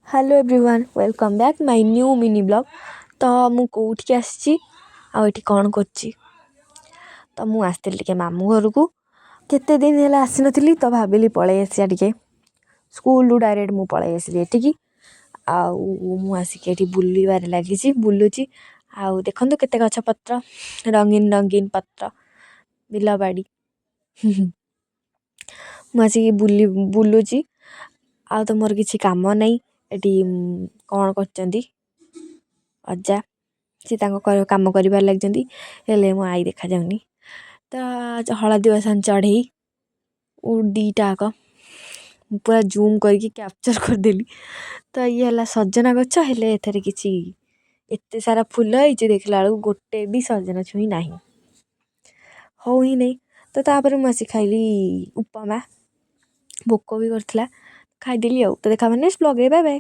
Hello everyone welcome back my new mini blog. तो मु कौटिक आसी आठी कौन कर तो मु आसती टे मामू घर को केते दिन है आसी नी तो भाविली पलि आसिया टे स्कूल डायरेक्ट मु पलि आसली एठिकी आसिक बुलबार लगी बुलूची आउ देखु केते गछ पत्र रंगीन रंगीन पत्र बिलबाड़ी मुझे बुलूची आ तो मोर किसी काम नहीं एटी कौन कर अजा सी काम कर लगी मो आई देखा जाऊनी तो हलदी बसन चढ़ई दीटाक पूरा जूम करके कैप्चर करदेली। तो ये है सजना गछ हेले एथरे किसी एते सारा फूल होती देखला बेलू गोटे भी सजना छुई ना हो ही नहीं। तो तापर मुझे खाइली उपमा भोक भी करथिला खाईदेली। तो देखा मैंने ब्लॉग रे बाय बाय।